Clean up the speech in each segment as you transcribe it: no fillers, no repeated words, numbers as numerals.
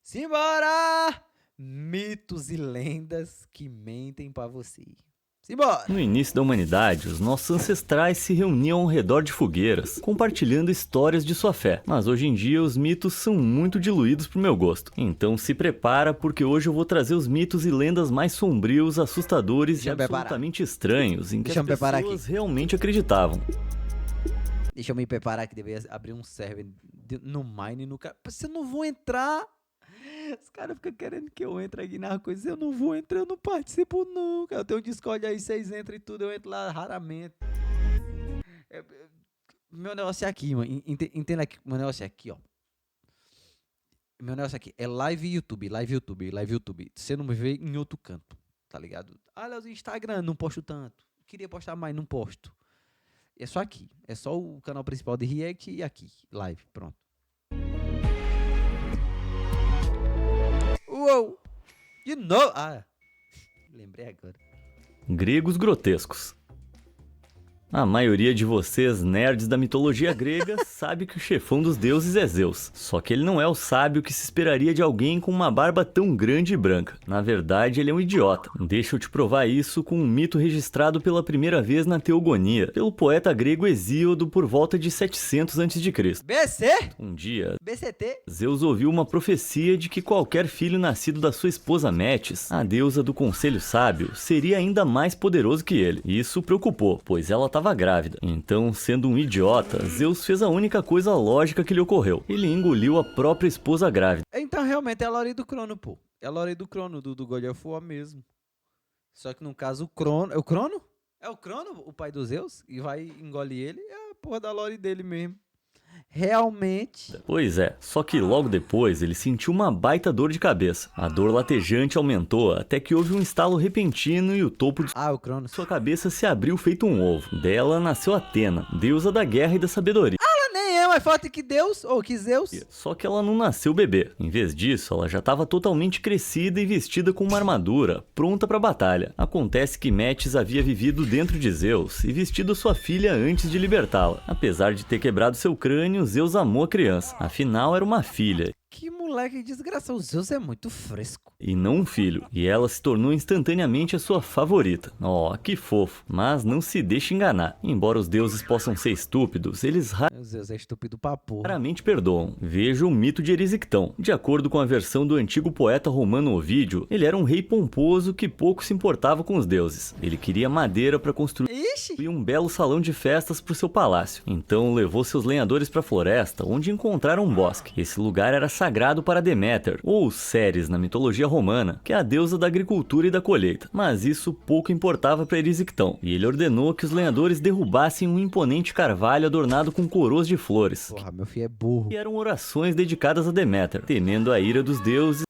Simbora! Mitos e lendas que mentem pra você. Simbora! No início da humanidade, os nossos ancestrais se reuniam ao redor de fogueiras, compartilhando histórias de sua fé. Mas hoje em dia, os mitos são muito diluídos pro meu gosto. Então se prepara, porque hoje eu vou trazer os mitos e lendas mais sombrios, assustadores e absolutamente estranhos, em que as pessoas realmente acreditavam. Deixa eu me preparar que deveria abrir um server no Mine no cara. Você não vou entrar. Os caras ficam querendo que eu entre aqui na coisa. Eu não vou entrar, eu não participo não, cara. Eu tenho um Discord aí, vocês entram e tudo, eu entro lá raramente. Meu negócio é aqui, mano. Entenda aqui, meu negócio é aqui, ó. Meu negócio aqui é live YouTube. Você não me vê em outro canto, tá ligado? Olha o Instagram, não posto tanto. Queria postar mais, não posto. É só aqui. É só o canal principal de React e aqui. Live. Pronto. Uou! De novo! Ah! Lembrei agora. Gregos grotescos. A maioria de vocês, nerds da mitologia grega, sabe que o chefão dos deuses é Zeus. Só que ele não é o sábio que se esperaria de alguém com uma barba tão grande e branca. Na verdade, ele é um idiota. Deixa eu te provar isso com um mito registrado pela primeira vez na Teogonia, pelo poeta grego Hesíodo por volta de 700 a.C. BC? Um dia, BCT? Zeus ouviu uma profecia de que qualquer filho nascido da sua esposa Metis, a deusa do conselho sábio, seria ainda mais poderoso que ele. Isso o preocupou, pois ela estava grávida. Então, sendo um idiota, Zeus fez a única coisa lógica que lhe ocorreu. Ele engoliu a própria esposa grávida. Então, realmente, é a Lore do Crono, pô. É a Lore do Crono, do God of War mesmo. Só que no caso, o Crono... É o Crono? É o Crono, o pai dos Zeus? E vai engolir ele? É a porra da Lore dele mesmo. Realmente. Pois é, só que logo depois ele sentiu uma baita dor de cabeça. A dor latejante aumentou até que houve um estalo repentino e o topo de o Cronos. sua cabeça se abriu feito um ovo. Dela nasceu Atena, deusa da guerra e da sabedoria. Nem é mais forte que Deus, ou que Zeus. Só que ela não nasceu bebê. Em vez disso, ela já estava totalmente crescida e vestida com uma armadura, pronta para a batalha. Acontece que Metis havia vivido dentro de Zeus e vestido sua filha antes de libertá-la. Apesar de ter quebrado seu crânio, Zeus amou a criança. Afinal, era uma filha. Que moleque desgraçado, o Zeus é muito fresco. E não um filho, e ela se tornou instantaneamente a sua favorita. Oh, que fofo, mas não se deixe enganar. Embora os deuses possam ser estúpidos, eles Zeus é estúpido pra porra. raramente perdoam. Veja o mito de Erisictão. De acordo com a versão do antigo poeta romano Ovídio, ele era um rei pomposo que pouco se importava com os deuses. Ele queria madeira para construir um belo salão de festas para o seu palácio. Então levou seus lenhadores para a floresta, onde encontraram um bosque. Esse lugar era sagrado para Deméter, ou Ceres na mitologia romana, que é a deusa da agricultura e da colheita. Mas isso pouco importava para Erisictão, e ele ordenou que os lenhadores derrubassem um imponente carvalho adornado com coroas de flores. Porra, meu filho é burro. E eram orações dedicadas a Deméter, temendo a ira dos deuses.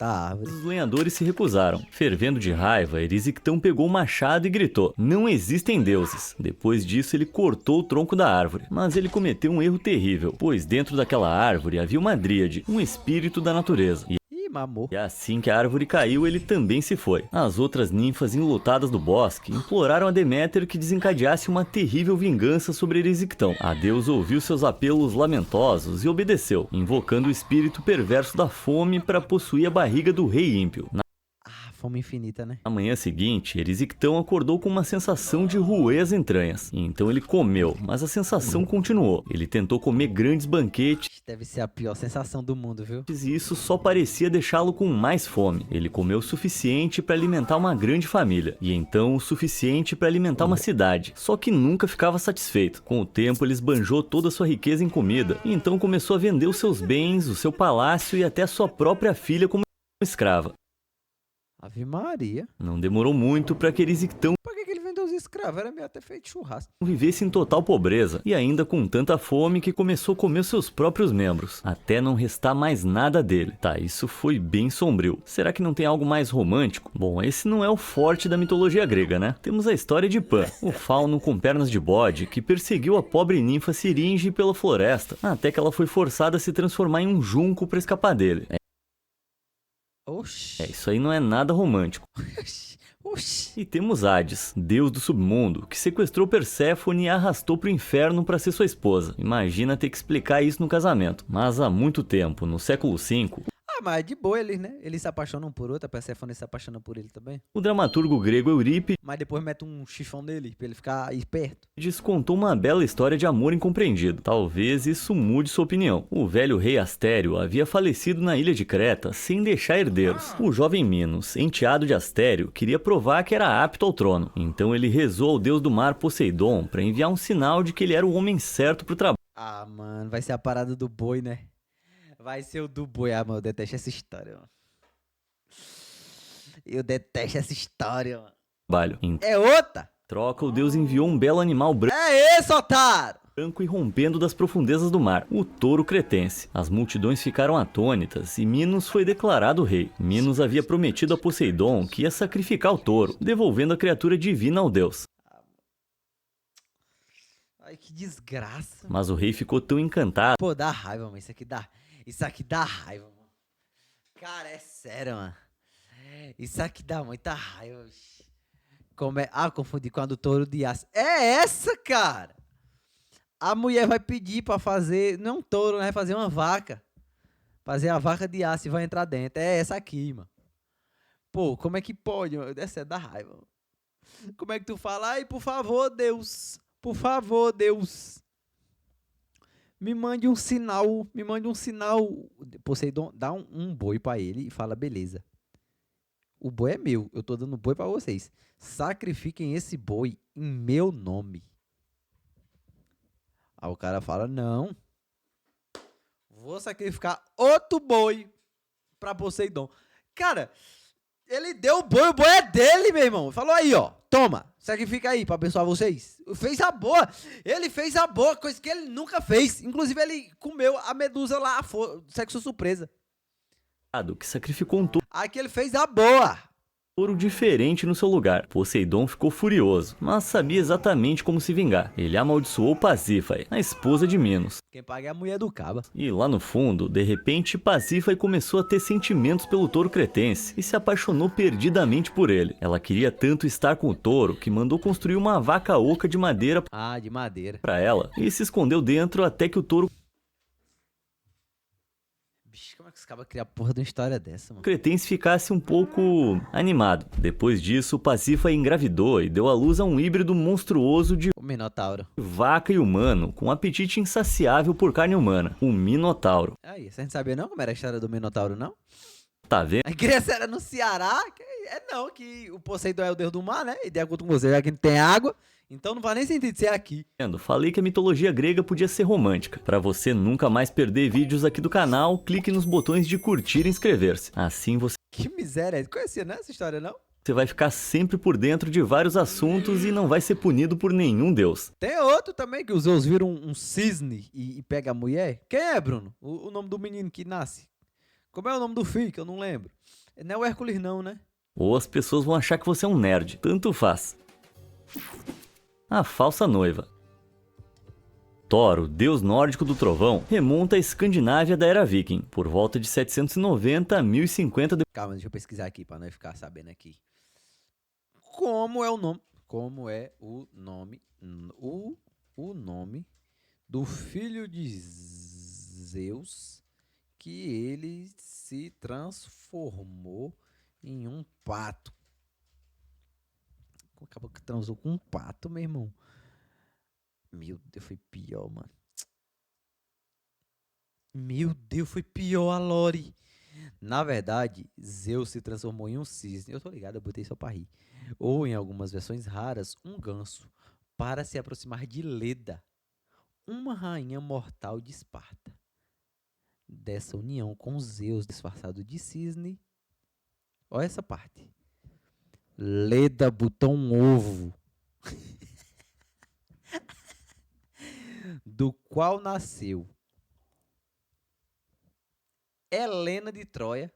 Árvore. Os lenhadores se recusaram. Fervendo de raiva, Erisictão pegou o machado e gritou: "Não existem deuses." Depois disso, ele cortou o tronco da árvore. Mas ele cometeu um erro terrível, pois dentro daquela árvore havia uma dríade, um espírito da natureza. Mamou. E assim que a árvore caiu, ele também se foi. As outras ninfas enlutadas do bosque imploraram a Deméter que desencadeasse uma terrível vingança sobre Erisictão. A deusa ouviu seus apelos lamentosos e obedeceu, invocando o espírito perverso da fome para possuir a barriga do rei ímpio. Fome infinita, né? Na manhã seguinte, Erisictão acordou com uma sensação de roer as entranhas. Então ele comeu, mas a sensação continuou. Ele tentou comer grandes banquetes. Deve ser a pior sensação do mundo, viu? E isso só parecia deixá-lo com mais fome. Ele comeu o suficiente para alimentar uma grande família. E então o suficiente para alimentar uma cidade. Só que nunca ficava satisfeito. Com o tempo, ele esbanjou toda a sua riqueza em comida. E então começou a vender os seus bens, o seu palácio e até a sua própria filha como escrava. Ave Maria. Não demorou muito para que Erisictão Por que ele vendeu os escravos? Era meio até feito churrasco. vivesse em total pobreza e ainda com tanta fome que começou a comer seus próprios membros, até não restar mais nada dele. Tá, isso foi bem sombrio. Será que não tem algo mais romântico? Bom, esse não é o forte da mitologia grega, né? Temos a história de Pan, o fauno com pernas de bode que perseguiu a pobre ninfa Siringe pela floresta, até que ela foi forçada a se transformar em um junco para escapar dele. Oxi. Isso aí não é nada romântico. Oxi. E temos Hades, deus do submundo, que sequestrou Perséfone e a arrastou pro inferno para ser sua esposa. Imagina ter que explicar isso no casamento. Mas há muito tempo, no século V... Mas de boa eles, né? Eles se apaixonam um por outro, a Persephone se apaixona por ele também. O dramaturgo grego Eurípides Mas depois mete um chifão nele, pra ele ficar esperto. contou uma bela história de amor incompreendido. Talvez isso mude sua opinião. O velho rei Astério havia falecido na ilha de Creta sem deixar herdeiros. O jovem Minos, enteado de Astério, queria provar que era apto ao trono. Então ele rezou ao deus do mar Poseidon para enviar um sinal de que ele era o homem certo pro trabalho. Ah, mano, vai ser a parada do boi, né? Vai ser o do boi. Ah, mano, eu detesto essa história, mano. Eu detesto essa história, mano. Em É outra? troca, o deus enviou um belo animal É esse, otário! branco e rompendo das profundezas do mar, o touro cretense. As multidões ficaram atônitas e Minos foi declarado rei. Minos havia prometido a Poseidon que ia sacrificar o touro, devolvendo a criatura divina ao deus. Ai, que desgraça. Mas o rei ficou tão encantado Pô, dá raiva, mano. Isso aqui dá raiva, mano. Cara, é sério, mano. Isso aqui dá muita raiva, bicho. Como é? Ah, confundi com a do touro de aço. É essa, cara! A mulher vai pedir pra fazer, não um touro, né? Vai fazer uma vaca. Fazer a vaca de aço e vai entrar dentro. É essa aqui, mano. Pô, como é que pode, mano? Essa é da raiva, mano. Como é que tu fala? Ai, por favor, Deus. Por favor, Deus. Me mande um sinal. Me mande um sinal. Poseidon dá um boi pra ele e fala, beleza. O boi é meu. Eu tô dando boi pra vocês. Sacrifiquem esse boi em meu nome. Aí o cara fala, não. Vou sacrificar outro boi pra Poseidon. Cara, ele deu o boi é dele, meu irmão. Falou aí, ó. Toma, sacrifica aí pra abençoar vocês. Fez a boa. Ele fez a boa, coisa que ele nunca fez. Inclusive, ele comeu a medusa lá, sexo surpresa. que sacrificou um Aqui ele fez a boa. touro diferente no seu lugar. Poseidon ficou furioso, mas sabia exatamente como se vingar. Ele amaldiçoou Pasífae, a esposa de Minos. Quem paga é a mulher do caba. E lá no fundo, de repente, Pasífae começou a ter sentimentos pelo touro cretense e se apaixonou perdidamente por ele. Ela queria tanto estar com o touro que mandou construir uma vaca oca de madeira de madeira. para ela e se escondeu dentro até que o touro Bicho, como é que os cabas criam a porra de uma história dessa, mano? cretense ficasse um pouco animado. Depois disso, Pasífae engravidou e deu à luz a um híbrido monstruoso de O Minotauro. vaca e humano, com um apetite insaciável por carne humana, o Minotauro. Aí, você não sabia não como era a história do Minotauro, não? Tá vendo? A criança era no Ceará, que o Poseidon é o deus do mar, né? E de acordo com você, já que não tem água, então não faz nem sentido ser aqui. Falei que a mitologia grega podia ser romântica. Para você nunca mais perder vídeos aqui do canal, clique nos botões de curtir e inscrever-se. Assim você Que miséria, conhecia não essa história, não? vai ficar sempre por dentro de vários assuntos e não vai ser punido por nenhum deus. Tem outro também, que os Zeus viram um cisne e pega a mulher. Quem é, Bruno? O nome do menino que nasce. Como é o nome do filho, que eu não lembro? Não é o Hércules não, né? Ou as pessoas vão achar que você é um nerd. Tanto faz. A falsa noiva. Thor, o deus nórdico do trovão, remonta à Escandinávia da era viking, por volta de 790 a 1050 Calma, deixa eu pesquisar aqui pra nós ficar sabendo aqui. Como é o nome? Como é o nome? O nome do filho de Zeus que ele se transformou em um pato. Acabou que transou com um pato, meu irmão. Meu Deus, foi pior, mano. Meu Deus, foi pior a Lore. Na verdade, Zeus se transformou em um cisne. Eu tô ligado, eu botei só pra rir. Ou, em algumas versões raras, um ganso. Para se aproximar de Leda, uma rainha mortal de Esparta. Dessa união com Zeus disfarçado de cisne. Olha essa parte. Leda botou um ovo. Do qual nasceu Helena de Troia,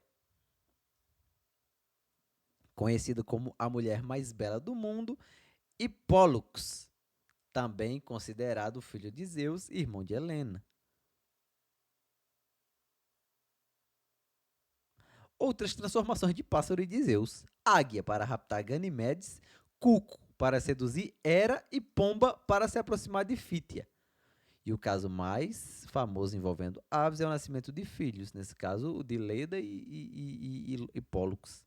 conhecida como a mulher mais bela do mundo, e Pólux, também considerado filho de Zeus e irmão de Helena. Outras transformações de pássaro e de Zeus: águia para raptar Ganimedes, cuco para seduzir Hera e pomba para se aproximar de Fítia. E o caso mais famoso envolvendo aves é o nascimento de filhos. Nesse caso, o de Leda e Pólux.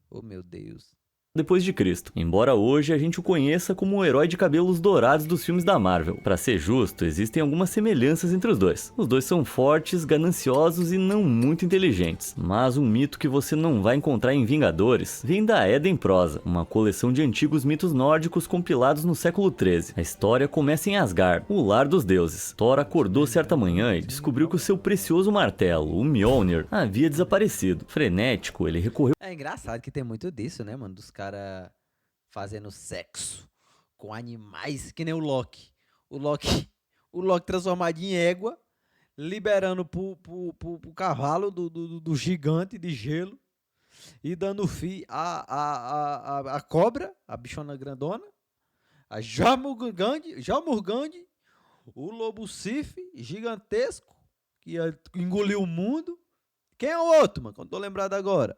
Oh, meu Deus. Depois de Cristo, embora hoje a gente o conheça como o herói de cabelos dourados dos filmes da Marvel. Pra ser justo, existem algumas semelhanças entre os dois. Os dois são fortes, gananciosos e não muito inteligentes. Mas um mito que você não vai encontrar em Vingadores vem da Edda em Prosa, uma coleção de antigos mitos nórdicos compilados no século XIII. A história começa em Asgard, o lar dos deuses. Thor acordou certa manhã e descobriu que o seu precioso martelo, o Mjolnir, havia desaparecido. Frenético, ele recorreu... É engraçado que tem muito disso, né, mano? Dos caras fazendo sexo com animais, que nem o Loki. O Loki transformado em égua, liberando pro cavalo do gigante de gelo e dando fim a cobra, a bichona grandona, a Jormungand, o lobo Sif gigantesco, que engoliu o mundo. Quem é o outro, mano? Que eu não tô lembrado agora.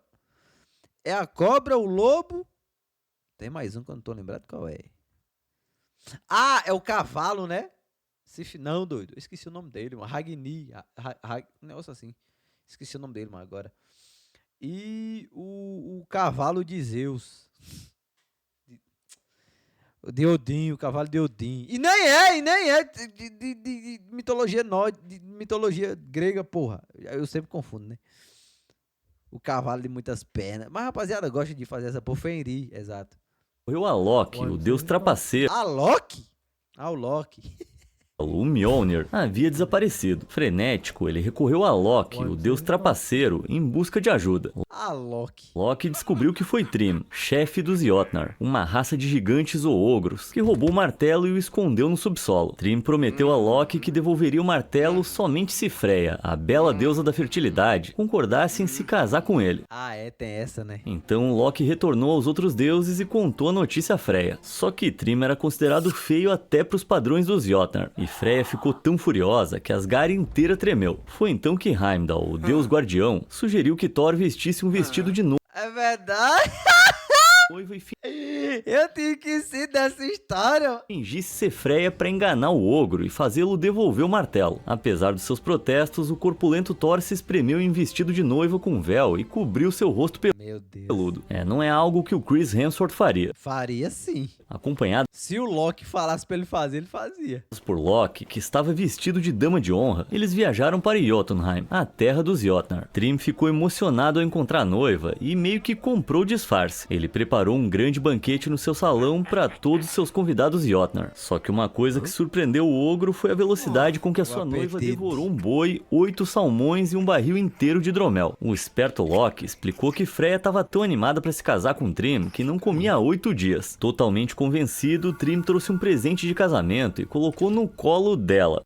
É a cobra, o lobo. Tem mais um que eu não tô lembrado qual é. Ah, é o cavalo, né? Não, doido. Eu esqueci o nome dele, mano. Ragni. Um negócio assim. Esqueci o nome dele, mano, agora. E o cavalo de Zeus. De Odin, o cavalo de Odin. E nem é de mitologia nórdica, de mitologia grega, porra. Eu sempre confundo, né? O cavalo de muitas pernas. Mas, rapaziada, gosta de fazer essa por Fenrir, exato. a Loki, o deus trapaceiro. A Loki? Ah, o Loki. O Mjolnir havia desaparecido. Frenético, ele recorreu a Loki, o deus trapaceiro, em busca de ajuda. A Loki. Loki descobriu que foi Thrym, chefe dos Jotnar, uma raça de gigantes ou ogros, que roubou o martelo e o escondeu no subsolo. Thrym prometeu a Loki que devolveria o martelo somente se Freya, a bela deusa da fertilidade, concordasse em se casar com ele. Ah, tem essa, né? Então Loki retornou aos outros deuses e contou a notícia a Freya. Só que Thrym era considerado feio até para os padrões dos Jotnar, e Freya ficou tão furiosa que Asgard inteira tremeu. Foi então que Heimdall, o deus guardião, sugeriu que Thor vestisse um vestido de noiva. É verdade? Eu tinha que ser dessa história. Fingisse ser Freya para enganar o ogro e fazê-lo devolver o martelo. Apesar dos seus protestos, o corpulento Thor se espremeu em vestido de noiva com véu e cobriu seu rosto peludo. Não é algo que o Chris Hemsworth faria. Faria sim. Acompanhado se o Loki falasse pra ele fazer, ele fazia. Por Loki, que estava vestido de dama de honra, eles viajaram para Jotunheim, a terra dos Jotnar. Thrym ficou emocionado ao encontrar a noiva e meio que comprou o disfarce. Ele preparou um grande banquete no seu salão para todos seus convidados Jotnar. Só que uma coisa que surpreendeu o ogro foi a velocidade com que a sua noiva devorou um boi, 8 salmões e um barril inteiro de hidromel. O esperto Loki explicou que Freya estava tão animada para se casar com Thrym que não comia há 8 dias. Totalmente convencido, Thrym trouxe um presente de casamento e colocou no colo dela.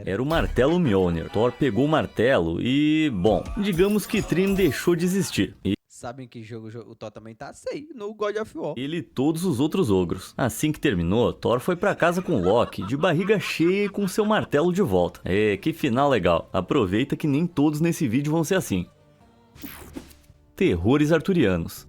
Era o martelo Mjolnir. Thor pegou o martelo e, bom, digamos que Thrym deixou de existir. Sabem que jogo o Thor também tá assim, no God of War. Ele e todos os outros ogros. Assim que terminou, Thor foi pra casa com Loki, de barriga cheia e com seu martelo de volta. Que final legal. Aproveita que nem todos nesse vídeo vão ser assim. Terrores arturianos.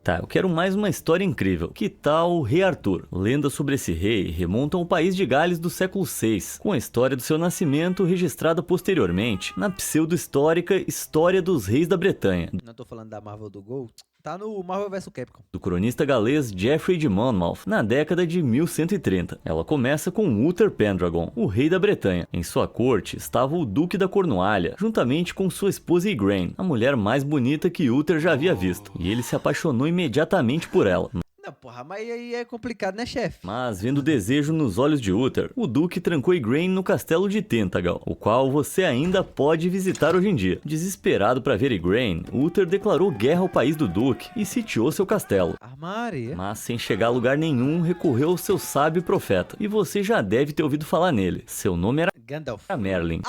Tá, eu quero mais uma história incrível. Que tal o Rei Arthur? Lendas sobre esse rei remontam ao país de Gales do século VI, com a história do seu nascimento registrada posteriormente na pseudo-histórica História dos Reis da Bretanha. Não tô falando da Marvel do Gol. Tá no Marvel vs Capcom. Do cronista galês Geoffrey de Monmouth, na década de 1130. Ela começa com Uther Pendragon, o rei da Bretanha. Em sua corte estava o Duque da Cornualha, juntamente com sua esposa Igraine, a mulher mais bonita que Uther já havia visto. E ele se apaixonou imediatamente por ela. Não, porra, mas aí é complicado, né, chefe? Mas, vendo o desejo nos olhos de Uther, o Duque trancou Igraine no castelo de Tintagel, o qual você ainda pode visitar hoje em dia. Desesperado para ver Igraine, Uther declarou guerra ao país do Duque e sitiou seu castelo. Armaria. Mas, sem chegar a lugar nenhum, recorreu ao seu sábio profeta. E você já deve ter ouvido falar nele. Seu nome era Gandalf. Merlin.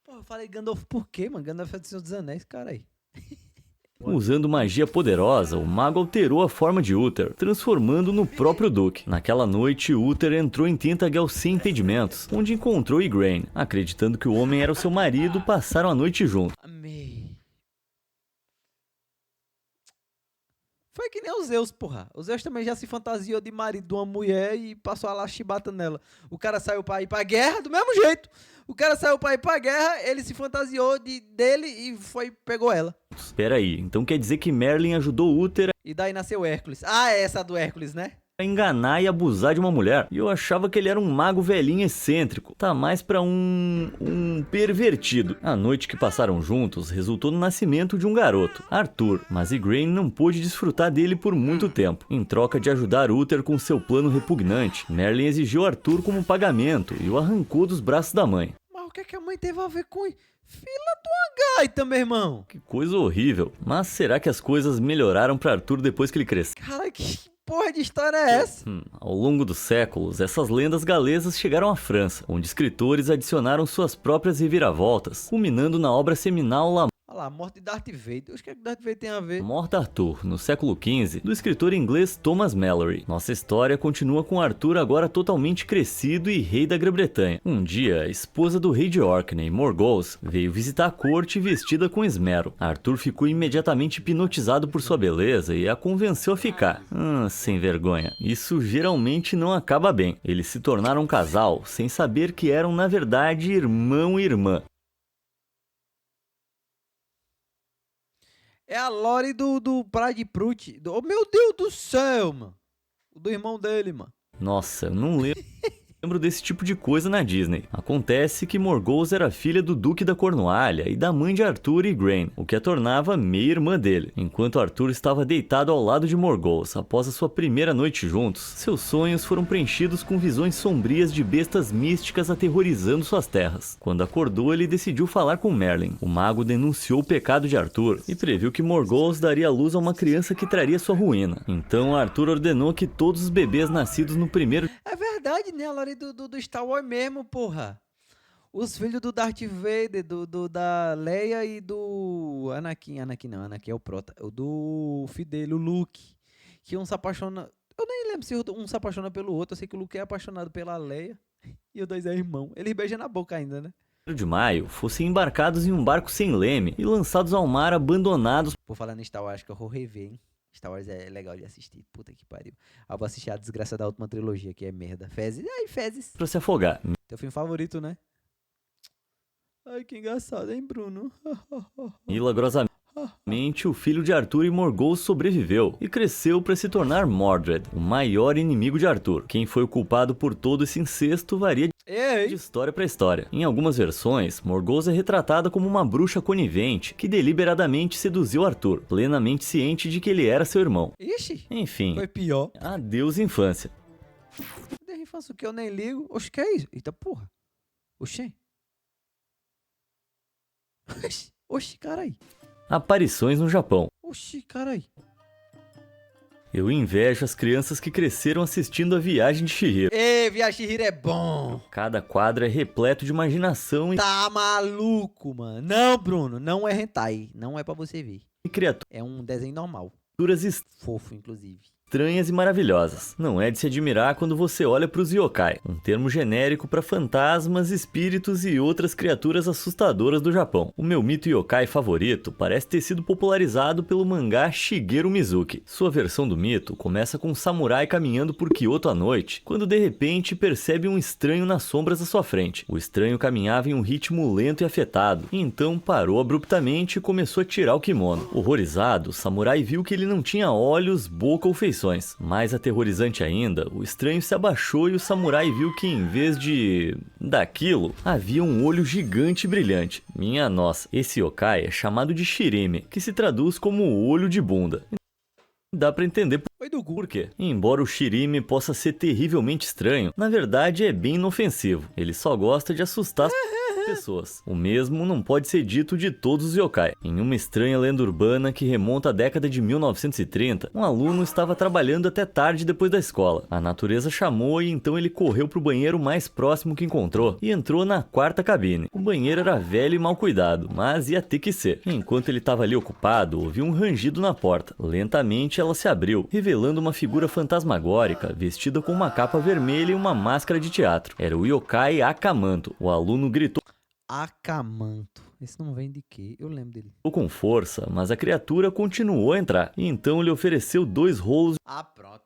Pô, eu falei Gandalf por quê, mano? Gandalf é do Senhor dos Anéis, cara aí. Usando magia poderosa, o mago alterou a forma de Uther, transformando no próprio Duque. Naquela noite, Uther entrou em Tintagel sem impedimentos, onde encontrou Igraine. Acreditando que o homem era o seu marido, passaram a noite juntos. Amei. Foi que nem o Zeus, porra. O Zeus também já se fantasiou de marido de uma mulher e passou a lá chibata nela. O cara saiu pra ir pra guerra do mesmo jeito. O cara saiu pra ir pra guerra, ele se fantasiou dele e pegou ela. Espera aí, então quer dizer que Merlin ajudou Uther E daí nasceu Hércules. Ah, é essa do Hércules, né? a enganar e abusar de uma mulher. E eu achava que ele era um mago velhinho excêntrico. Tá mais pra um pervertido. A noite que passaram juntos resultou no nascimento de um garoto, Arthur. Mas Igraine não pôde desfrutar dele por muito tempo. Em troca de ajudar Uther com seu plano repugnante, Merlin exigiu Arthur como pagamento e o arrancou dos braços da mãe. Mas o que é que a mãe teve a ver com isso? Fila de uma gaita, meu irmão. Que coisa horrível. Mas será que as coisas melhoraram pra Arthur depois que ele cresceu? Cara, que porra de história é essa? Ao longo dos séculos, essas lendas galesas chegaram à França, onde escritores adicionaram suas próprias reviravoltas, culminando na obra seminal La Olha lá, a morte de Darth Vader. O que é que Darth Vader tem a ver? Morte Arthur, no século XV, do escritor inglês Thomas Malory. Nossa história continua com Arthur agora totalmente crescido e rei da Grã-Bretanha. Um dia, a esposa do rei de Orkney, Morgause, veio visitar a corte vestida com esmero. Arthur ficou imediatamente hipnotizado por sua beleza e a convenceu a ficar. Sem vergonha. Isso geralmente não acaba bem. Eles se tornaram um casal, sem saber que eram na verdade irmão e irmã. É a Lore do Pride Prut. Oh, meu Deus do céu, mano. Do irmão dele, mano. Nossa, eu não lembro desse tipo de coisa na Disney. Acontece que Morgause era filha do Duque da Cornualha e da mãe de Arthur, Igraine, o que a tornava meia-irmã dele. Enquanto Arthur estava deitado ao lado de Morgause após a sua primeira noite juntos, seus sonhos foram preenchidos com visões sombrias de bestas místicas aterrorizando suas terras. Quando acordou, ele decidiu falar com Merlin. O mago denunciou o pecado de Arthur e previu que Morgause daria luz a uma criança que traria sua ruína. Então Arthur ordenou que todos os bebês nascidos no primeiro... É verdade, né? A Lore do Star Wars mesmo, porra. Os filhos do Darth Vader, da Leia e do Anakin. Anakin é o prota. O do filho dele, o Luke. Que um se apaixona... Eu nem lembro se um se apaixona pelo outro. Eu sei que o Luke é apaixonado pela Leia. E os dois é irmão. Eles beijam na boca ainda, né? de maio, fossem embarcados em um barco sem leme e lançados ao mar abandonados. Por falar em Star Wars, acho que eu vou rever, hein? Star Wars é legal de assistir. Puta que pariu. Eu vou assistir a desgraça da última trilogia, que é merda. Fezes. Ai, Fezes. Pra se afogar. Teu filme favorito, né? Ai, que engraçado, hein, Bruno? Milagrosamente, o filho de Arthur e Morgause sobreviveu e cresceu para se tornar Mordred, o maior inimigo de Arthur. Quem foi o culpado por todo esse incesto varia de história para história. Em algumas versões, Morgause é retratada como uma bruxa conivente que deliberadamente seduziu Arthur, plenamente ciente de que ele era seu irmão. Ixi, enfim, foi pior. Adeus infância. Adeus infância, o que eu nem ligo. Oxe, que é isso? Eita porra. Oxê. Oxi, carai. Aparições no Japão. Oxi, carai. Eu invejo as crianças que cresceram assistindo a Viagem de Chihiro. Ê, Viagem de Chihiro é bom. Cada quadro é repleto de imaginação e... Tá maluco, mano. Não, Bruno, não é hentai. Não é pra você ver. E criaturas... É um desenho normal. Fofo, inclusive. Estranhas e maravilhosas. Não é de se admirar quando você olha para os yokai, um termo genérico para fantasmas, espíritos e outras criaturas assustadoras do Japão. O meu mito yokai favorito parece ter sido popularizado pelo mangá Shigeru Mizuki. Sua versão do mito começa com um samurai caminhando por Kyoto à noite, quando de repente percebe um estranho nas sombras à sua frente. O estranho caminhava em um ritmo lento e afetado, e então parou abruptamente e começou a tirar o kimono. Horrorizado, o samurai viu que ele não tinha olhos, boca ou feições. Mais aterrorizante ainda, o estranho se abaixou e o samurai viu que em vez daquilo, havia um olho gigante e brilhante. Minha nossa, esse yokai é chamado de Shirime, que se traduz como o olho de bunda. Dá pra entender por quê. Embora o Shirime possa ser terrivelmente estranho, na verdade é bem inofensivo. Ele só gosta de assustar pessoas. O mesmo não pode ser dito de todos os yokai. Em uma estranha lenda urbana que remonta à década de 1930, um aluno estava trabalhando até tarde depois da escola. A natureza chamou e então ele correu pro banheiro mais próximo que encontrou e entrou na quarta cabine. O banheiro era velho e mal cuidado, mas ia ter que ser. Enquanto ele estava ali ocupado, ouviu um rangido na porta. Lentamente ela se abriu, revelando uma figura fantasmagórica, vestida com uma capa vermelha e uma máscara de teatro. Era o yokai Akamanto. O aluno gritou: Akamanto. Esse não vem de quê? Eu lembro dele. Com força, mas a criatura continuou a entrar, e então lhe ofereceu 2 rolos Ah, pronto.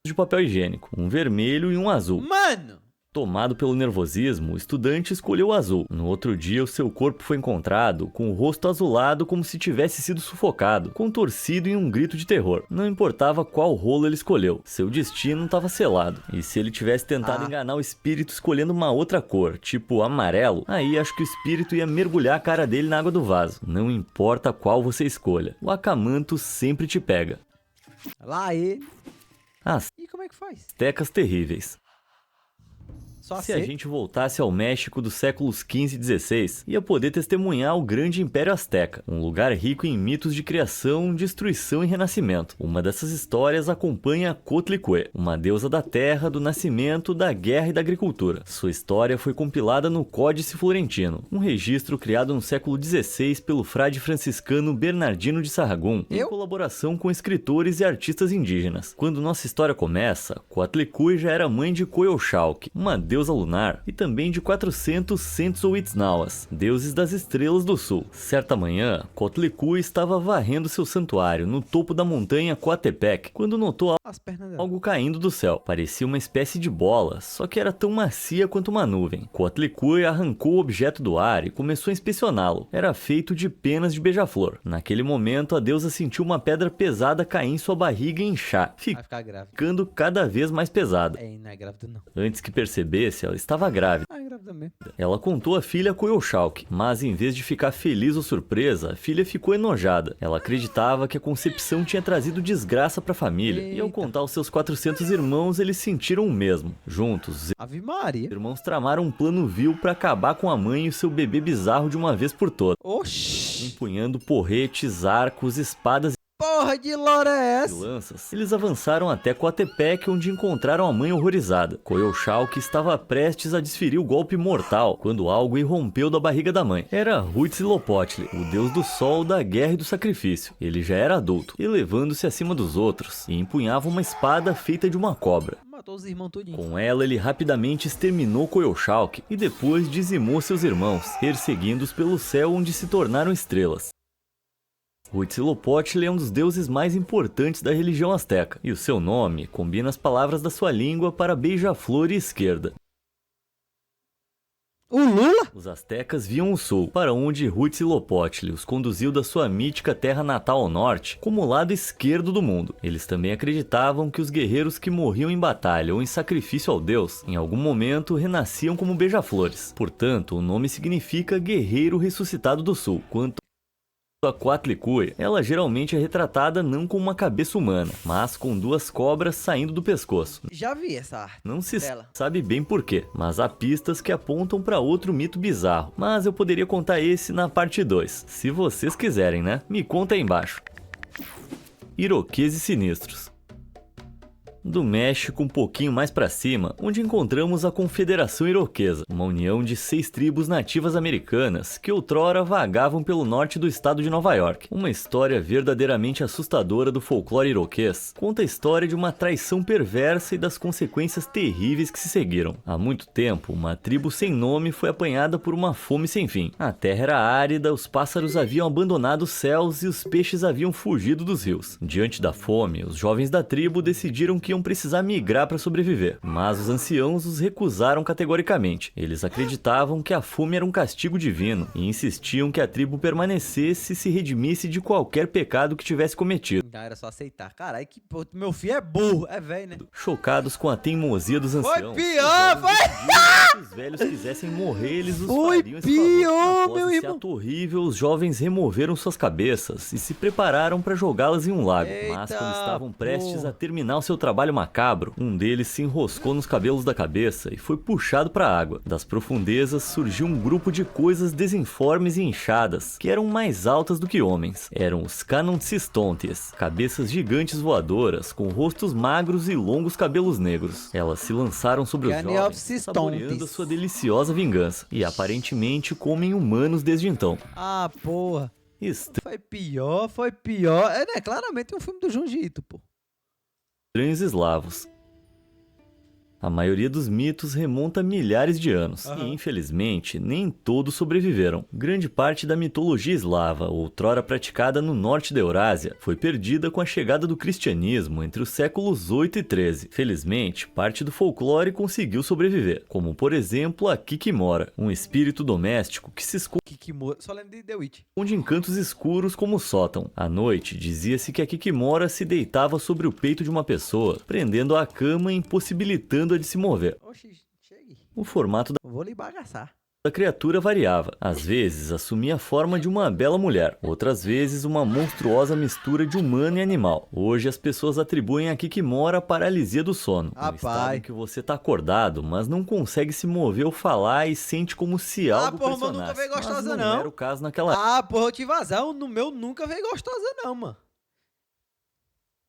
de papel higiênico, um vermelho e um azul. Mano! Tomado pelo nervosismo, o estudante escolheu o azul. No outro dia, o seu corpo foi encontrado com o rosto azulado como se tivesse sido sufocado, contorcido em um grito de terror. Não importava qual rolo ele escolheu, seu destino estava selado. E se ele tivesse tentado enganar o espírito escolhendo uma outra cor, tipo amarelo, aí acho que o espírito ia mergulhar a cara dele na água do vaso. Não importa qual você escolha, o Acamanto sempre te pega. Lá ele. As E como é que faz? Aztecas terríveis. Só Se a gente voltasse ao México dos séculos XV e XVI, ia poder testemunhar o grande Império Azteca, um lugar rico em mitos de criação, destruição e renascimento. Uma dessas histórias acompanha Coatlicue, uma deusa da terra, do nascimento, da guerra e da agricultura. Sua história foi compilada no Códice Florentino, um registro criado no século XVI pelo frade franciscano Bernardino de Sahagún, em colaboração com escritores e artistas indígenas. Quando nossa história começa, Coatlicue já era mãe de Coyolxauhqui, uma deusa lunar, e também de 400 Centohuitznahuas, deuses das estrelas do sul. Certa manhã, Coatlicue estava varrendo seu santuário no topo da montanha Coatepec, quando notou algo caindo do céu. Parecia uma espécie de bola, só que era tão macia quanto uma nuvem. Coatlicue arrancou o objeto do ar e começou a inspecioná-lo. Era feito de penas de beija-flor. Naquele momento, a deusa sentiu uma pedra pesada cair em sua barriga e inchar, ficando cada vez mais pesada. Não é grávida, não. Antes que percebesse, ela estava grávida. É grávida mesmo. Ela contou à filha Coyolxauhqui, mas em vez de ficar feliz ou surpresa, a filha ficou enojada. Ela acreditava que a concepção tinha trazido desgraça para a família, e ao contar aos seus 400 irmãos, eles sentiram o mesmo. Juntos, Ave Maria. os irmãos tramaram um plano vil para acabar com a mãe e o seu bebê bizarro de uma vez por todas, Oxi. empunhando porretes, arcos, espadas Porra de lore é e essa? lanças. Eles avançaram até Coatepec, onde encontraram a mãe horrorizada. Coyolxauhqui estava prestes a desferir o golpe mortal, quando algo irrompeu da barriga da mãe. Era Huitzilopochtli, o deus do sol, da guerra e do sacrifício. Ele já era adulto, elevando-se acima dos outros, e empunhava uma espada feita de uma cobra. Matou os irmãos tudinho. Com ela, ele rapidamente exterminou Coyolxauhqui e depois dizimou seus irmãos, perseguindo-os pelo céu onde se tornaram estrelas. Huitzilopochtli é um dos deuses mais importantes da religião asteca, e o seu nome combina as palavras da sua língua para beija-flor e esquerda. O Lula? Os astecas viam o sul, para onde Huitzilopochtli os conduziu da sua mítica terra natal ao norte, como o lado esquerdo do mundo. Eles também acreditavam que os guerreiros que morriam em batalha ou em sacrifício ao deus, em algum momento renasciam como beija-flores. Portanto, o nome significa guerreiro ressuscitado do sul. Quanto a Coatlicue, ela geralmente é retratada não com uma cabeça humana, mas com duas cobras saindo do pescoço. Já vi essa arte. Não se dela. sabe bem porquê, mas há pistas que apontam para outro mito bizarro. Mas eu poderia contar esse na parte 2, se vocês quiserem, né? Me conta aí embaixo. Iroqueses sinistros. Do México um pouquinho mais para cima, onde encontramos a Confederação Iroquesa, uma união de 6 tribos nativas americanas que outrora vagavam pelo norte do estado de Nova York. Uma história verdadeiramente assustadora do folclore iroquês conta a história de uma traição perversa e das consequências terríveis que se seguiram. Há muito tempo, uma tribo sem nome foi apanhada por uma fome sem fim. A terra era árida, os pássaros haviam abandonado os céus e os peixes haviam fugido dos rios. Diante da fome, os jovens da tribo decidiram que iam precisar migrar para sobreviver, mas os anciãos os recusaram categoricamente. Eles acreditavam que a fome era um castigo divino e insistiam que a tribo permanecesse e se redimisse de qualquer pecado que tivesse cometido. Já era só aceitar. Caralho, que pô, meu filho é burro, é velho, né? Chocados com a teimosia dos anciãos, Foi pior, se os velhos quisessem morrer, eles os Foi fariam esse pior, favor. meu Após esse irmão. ato horrível, os jovens removeram suas cabeças e se prepararam para jogá-las em um lago. Mas Eita, quando estavam prestes porra. a terminar o seu trabalho macabro, um deles se enroscou nos cabelos da cabeça e foi puxado para a água. Das profundezas surgiu um grupo de coisas desinformes e inchadas, que eram mais altas do que homens. Eram os Canoncistontes, cabeças gigantes voadoras com rostos magros e longos cabelos negros. Elas se lançaram sobre os jovens, Canoncistontes. saboreando a sua deliciosa vingança, e aparentemente comem humanos desde então. Ah, porra. Estranhos Foi pior. É, né? Claramente um filme do Junji Ito, pô. eslavos. A maioria dos mitos remonta a milhares de anos, e infelizmente nem todos sobreviveram. Grande parte da mitologia eslava, outrora praticada no norte da Eurásia, foi perdida com a chegada do cristianismo entre os séculos 8 e 13. Felizmente, parte do folclore conseguiu sobreviver, como por exemplo a Kikimora, um espírito doméstico que se esconde Só lembro de The Witch. em cantos escuros como o sótão. À noite, dizia-se que a Kikimora se deitava sobre o peito de uma pessoa, prendendo-a à cama e impossibilitando-a de se mover. Oxi, chegue. O formato Vou lhe bagaçar. da criatura variava. Às vezes, assumia a forma de uma bela mulher. Outras vezes, uma monstruosa mistura de humano e animal. Hoje, as pessoas atribuem a Kikimora a paralisia do sono. Um estado em que você tá acordado, mas não consegue se mover ou falar e sente como se algo porra, pressionasse. mas nunca veio gostosa, Mas não. era o caso naquela Porra, eu te vazar. No meu nunca veio gostosa, não, mano.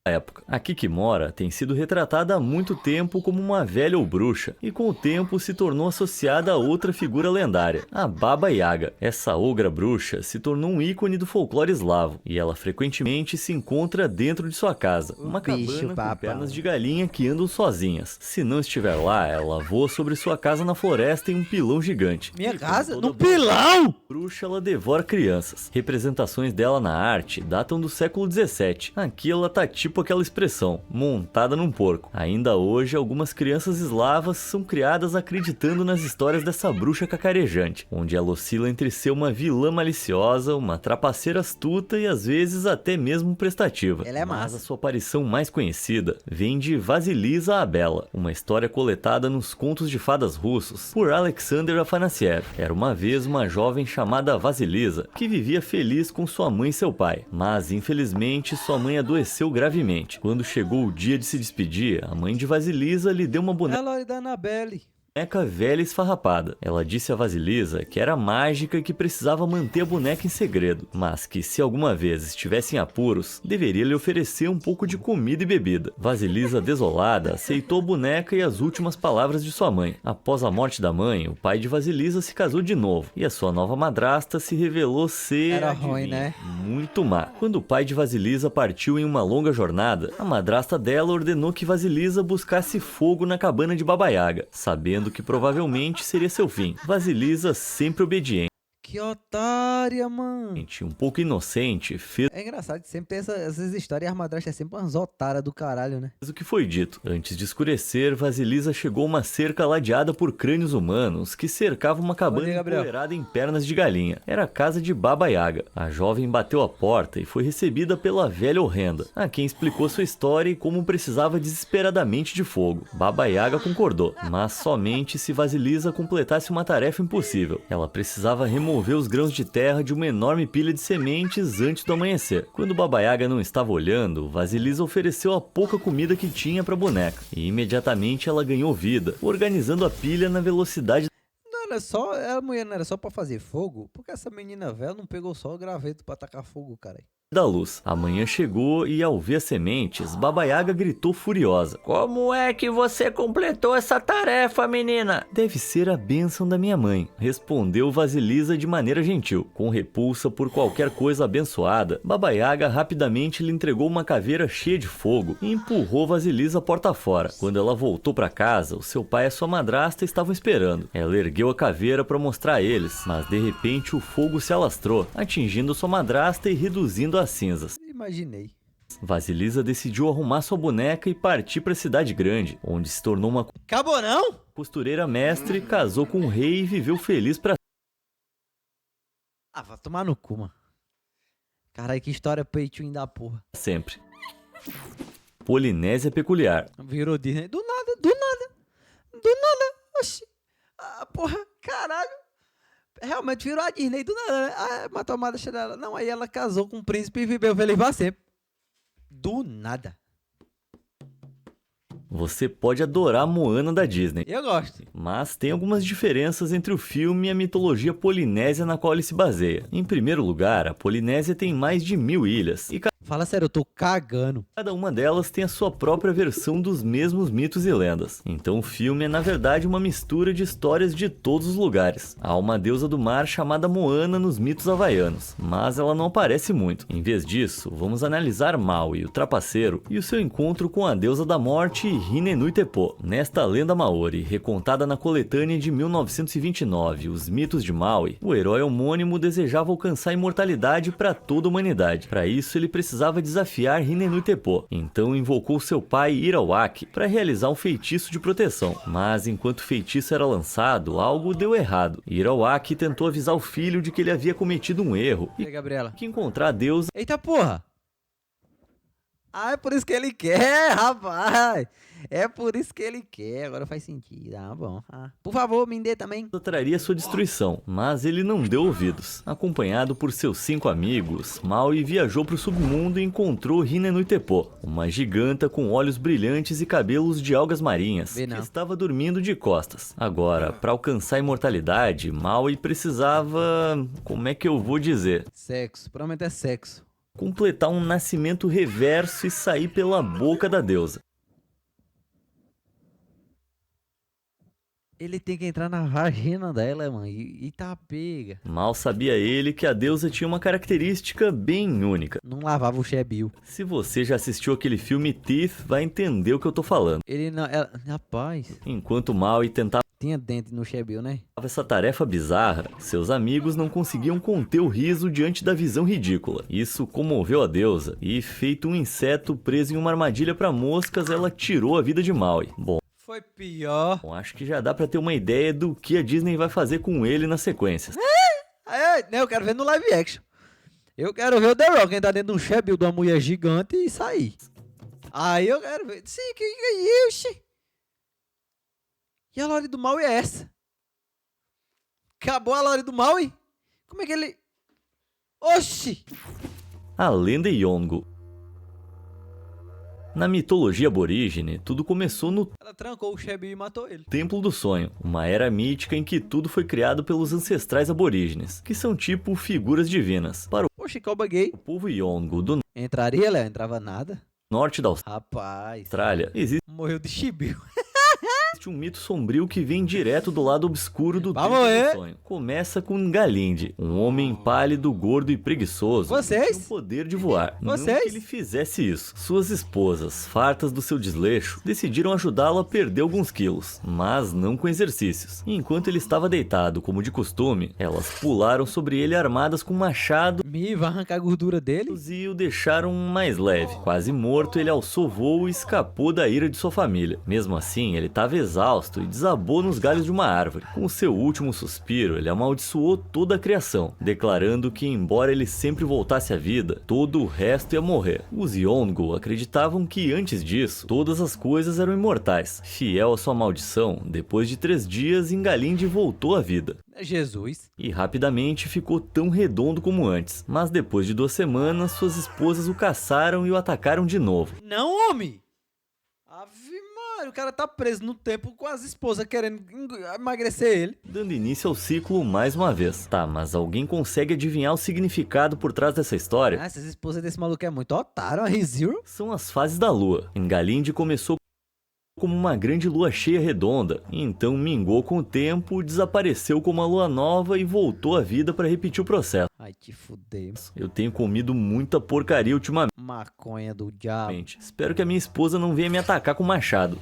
época. A Kikimora tem sido retratada há muito tempo como uma velha ou bruxa, e com o tempo se tornou associada a outra figura lendária, a Baba Yaga. Essa ogra bruxa se tornou um ícone do folclore eslavo, e ela frequentemente se encontra dentro de sua casa, uma cabana com pernas de galinha que andam sozinhas. Se não estiver lá, ela voa sobre sua casa na floresta em um pilão gigante. Minha E, como casa? toda No pilão? bruxa, ela devora crianças. Representações dela na arte datam do século XVII. Aqui ela tá tipo aquela expressão, montada num porco. Ainda hoje, algumas crianças eslavas são criadas acreditando nas histórias dessa bruxa cacarejante, onde ela oscila entre ser uma vilã maliciosa, uma trapaceira astuta e às vezes até mesmo prestativa. Ela é Mas massa. a sua aparição mais conhecida vem de Vasilisa a Bela, uma história coletada nos contos de fadas russos por Alexander Afanassiev. Era uma vez uma jovem chamada Vasilisa que vivia feliz com sua mãe e seu pai, mas infelizmente sua mãe adoeceu gravemente. Quando chegou o dia de se despedir, a mãe de Vasilisa lhe deu uma boneca Ela é da Annabelle. velha e esfarrapada. Ela disse a Vasilisa que era mágica e que precisava manter a boneca em segredo, mas que se alguma vez estivesse em apuros, deveria lhe oferecer um pouco de comida e bebida. Vasilisa, desolada, aceitou a boneca e as últimas palavras de sua mãe. Após a morte da mãe, o pai de Vasilisa se casou de novo, e a sua nova madrasta se revelou ser, Era ruim, né? muito má. Quando o pai de Vasilisa partiu em uma longa jornada, a madrasta dela ordenou que Vasilisa buscasse fogo na cabana de Baba Yaga, sabendo que provavelmente seria seu fim. Vasilisa, sempre obediente, Que otária, mano. um pouco inocente, fez É engraçado que sempre tem essas histórias e as madrastas é sempre umas otárias do caralho, né? o que foi dito. Antes de escurecer, Vasilisa chegou a uma cerca ladeada por crânios humanos que cercava uma cabana dia, Gabriel. empoeirada em pernas de galinha. Era a casa de Baba Yaga. A jovem bateu a porta e foi recebida pela velha horrenda, a quem explicou sua história e como precisava desesperadamente de fogo. Baba Yaga concordou, mas somente se Vasilisa completasse uma tarefa impossível. Ela precisava remover os grãos de terra de uma enorme pilha de sementes antes do amanhecer. Quando Baba Yaga não estava olhando, Vasilisa ofereceu a pouca comida que tinha para a boneca, e imediatamente ela ganhou vida, organizando a pilha na velocidade Não era só, a mulher não era só pra fazer fogo? Porque essa menina velha não pegou só o graveto pra tacar fogo, cara. da luz. A manhã chegou e, ao ver as sementes, Baba Yaga gritou furiosa: "Como é que você completou essa tarefa, menina?" "Deve ser a bênção da minha mãe", respondeu Vasilisa de maneira gentil. Com repulsa por qualquer coisa abençoada, Baba Yaga rapidamente lhe entregou uma caveira cheia de fogo e empurrou Vasilisa porta fora. Quando ela voltou para casa, o seu pai e a sua madrasta estavam esperando. Ela ergueu a caveira para mostrar a eles, mas de repente o fogo se alastrou, atingindo sua madrasta e reduzindo as cinzas. Imaginei. Vasilisa decidiu arrumar sua boneca e partir para a cidade grande, onde se tornou uma Acabou não? costureira mestre, casou com um rei e viveu feliz para Vai tomar no cu, mano. Caralho, que história peitinho da porra. sempre. Polinésia peculiar. Virou Disney. Do nada, do nada. Do nada. Oxi. Porra, caralho. Realmente virou a Disney do nada, né? Matou a madrasta dela. Não, aí ela casou com um príncipe e viveu feliz pra sempre. Do nada. Você pode adorar Moana da Disney, Eu gosto. mas tem algumas diferenças entre o filme e a mitologia polinésia na qual ele se baseia. Em primeiro lugar, a Polinésia tem mais de 1000 ilhas, e Fala sério, eu tô cagando. Cada uma delas tem a sua própria versão dos mesmos mitos e lendas. Então o filme é na verdade uma mistura de histórias de todos os lugares. Há uma deusa do mar chamada Moana nos mitos havaianos, mas ela não aparece muito. Em vez disso, vamos analisar Maui, o trapaceiro, e o seu encontro com a deusa da morte Hinenui-Tepo. Nesta lenda maori, recontada na coletânea de 1929, Os Mitos de Maui, o herói homônimo desejava alcançar a imortalidade para toda a humanidade. Para isso, ele precisava desafiar Hinenui-Tepo, então invocou seu pai Irawaki para realizar um feitiço de proteção. Mas enquanto o feitiço era lançado, algo deu errado. Irawaki tentou avisar o filho de que ele havia cometido um erro E aí, Gabriela? que encontrar a deusa. Eita porra! Ah, é por isso que ele quer, rapaz! É por isso que ele quer, agora faz sentido. Ah, bom. Ah, por favor, me dê também. Traria sua destruição, mas ele não deu ouvidos. Acompanhado por seus 5 amigos, Maui viajou para o submundo e encontrou Hinenui-Tepo, uma giganta com olhos brilhantes e cabelos de algas marinhas, que estava dormindo de costas. Agora, para alcançar a imortalidade, Maui precisava... como é que eu vou dizer? Sexo, provavelmente é sexo. Completar um nascimento reverso e sair pela boca da deusa. Ele tem que entrar na vagina dela, mano, e tá pega. Mal sabia ele que a deusa tinha uma característica bem única. Não lavava o Chebil. Se você já assistiu aquele filme Teeth, vai entender o que eu tô falando. Ele não... rapaz... Enquanto Maui tentava Tinha dente no Chebil, né? essa tarefa bizarra, seus amigos não conseguiam conter o riso diante da visão ridícula. Isso comoveu a deusa, e feito um inseto preso em uma armadilha para moscas, ela tirou a vida de Maui. Foi pior. Bom, acho que já dá pra ter uma ideia do que a Disney vai fazer com ele nas sequências. Né, eu quero ver no live action. Eu quero ver o The Rock entrar dentro de um Chebil de uma mulher gigante e sair. Aí eu quero ver. Sim, que é isso? E a Lore do Maui é essa? Acabou a Lore do Maui? Como é que ele... Oxi! A lenda Yongo. Na mitologia aborígene, tudo começou no Ela trancou o Chebil e matou ele. Templo do Sonho, uma era mítica em que tudo foi criado pelos ancestrais aborígenes, que são tipo figuras divinas. Para Oxi, que eu baguei. o povo Yongo do Entraria, Léo? Entrava nada. norte da Rapaz. Austrália, existe Morreu de Chebil. um mito sombrio que vem direto do lado obscuro do Vai Templo morrer. do Sonho. Começa com Ngalinde, um homem pálido, gordo e preguiçoso. Vocês? Que tinha o poder de voar. Não Vocês? que ele fizesse isso. Suas esposas, fartas do seu desleixo, decidiram ajudá-lo a perder alguns quilos, mas não com exercícios. E enquanto ele estava deitado, como de costume, elas pularam sobre ele armadas com machado Me vai arrancar a gordura dele? e o deixaram mais leve. Quase morto, ele alçou voo e escapou da ira de sua família. Mesmo assim, ele estava exausto e desabou nos galhos de uma árvore. Com seu último suspiro, ele amaldiçoou toda a criação, declarando que, embora ele sempre voltasse à vida, todo o resto ia morrer. Os Yongo acreditavam que, antes disso, todas as coisas eram imortais. Fiel à sua maldição, depois de 3 dias, Ngalinde voltou à vida. Jesus. E rapidamente ficou tão redondo como antes. Mas depois de 2 semanas, suas esposas o caçaram e o atacaram de novo. Não, homem! Ave Maria, o cara tá preso no tempo com as esposas querendo emagrecer ele. Dando início ao ciclo mais uma vez. Tá, mas alguém consegue adivinhar o significado por trás dessa história? Ah, essas esposas desse maluco é muito otário, a ReZero. São as fases da lua. Ngalinde começou como uma grande lua cheia redonda, então mingou com o tempo, desapareceu como uma lua nova e voltou à vida para repetir o processo. Ai, te fudei. Eu tenho comido muita porcaria ultimamente. Maconha do diabo. Espero que a minha esposa não venha me atacar com machado.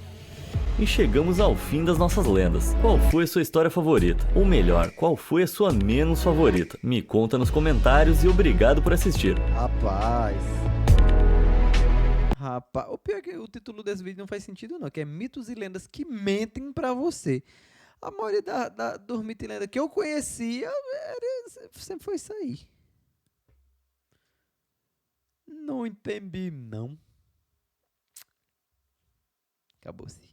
E chegamos ao fim das nossas lendas. Qual foi a sua história favorita? Ou melhor, qual foi a sua menos favorita? Me conta nos comentários e obrigado por assistir. Rapaz, o pior é que o título desse vídeo não faz sentido não, que é mitos e lendas que mentem pra você. A maioria dos mitos e lendas que eu conhecia sempre foi isso aí. Não entendi, não. Acabou-se.